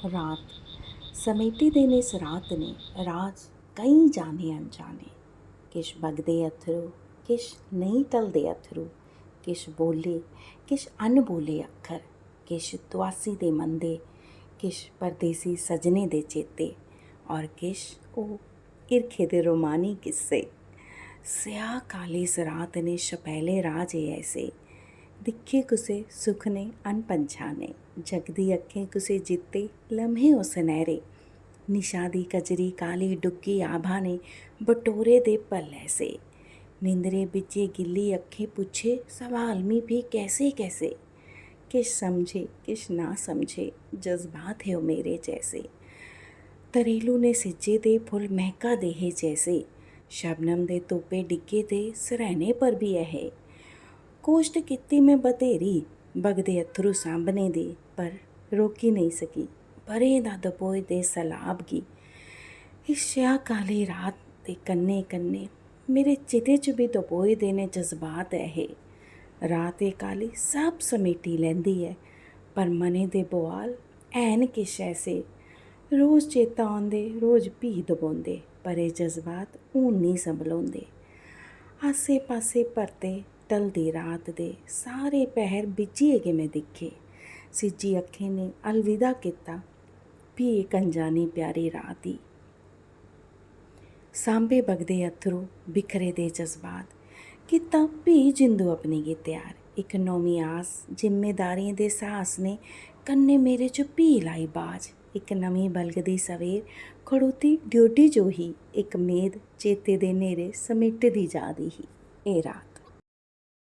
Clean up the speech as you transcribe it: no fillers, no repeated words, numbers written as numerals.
रात समेटी दे ने इस रात ने राज कई जाने अनजाने, किश बगदे अथरू किश नहीं टलदे अथरू, किश बोले किश अनबोले अक्खर, किश दुआसी दे मंदे, किश परदेसी सजने दे चेते, और किश ओ ईरखे दे रोमानी किस्से। स्याह काली इस रात ने छपैले राज ऐसे, दिखे कुसे सुख ने अनपंछाने, जगदी अखें कुसे जिते लम्हे ओ सुनहरे, निशा दी कजरी काली डुग्गी आभा ने बटोरे दे पल ऐसे, निंदरे बिचे गिल्ली अखें पूछे सवाल मी भी कैसे कैसे, किश समझे किश ना समझे जज्बात है ओ मेरे जैसे, तरेलू ने सिज्जे दे फुल महका दे है जैसे, शबनम दे तोपे डिगे दे सरहने पर भी है, कोश्ट किती मैं बतेरी बगदे अथरू सांभने दे, पर रोकी नहीं सकी परे दा दबोए दे सैलाब गी। इस स्याह काली रात दे कन्ने कन्ने मेरे चिते च भी दबोए दे ने जज्बात है। रात ए काली सब समेटी लैंदी है, पर मने दे बोआल ऐन किश ऐसे, रोज़ चेता आंदे रोज़ भी दबोंदे, पर एह् जज्बात हून नहीं संभलोंदे। आसे पासे परते टलदी रात दे सारे पैर बिजिए गए मैं दिखे, सिज्जी अखें ने अलविदा किता भी एक अनजानी प्यारी रात ही। सांबे बगदे अथरू बिखरे दे जज्बात, किता भी जिंदू अपनी गी त्यार, इक नौमी आस जिम्मेदारियें दे साहस ने कन्ने मेरे च भी लाई बाज, इक नमीं बलगदी सवेर खड़ोती ड्योटी जो ही, इक मेद चेते दे नेरे समेटदी जा दी ही। ए रात।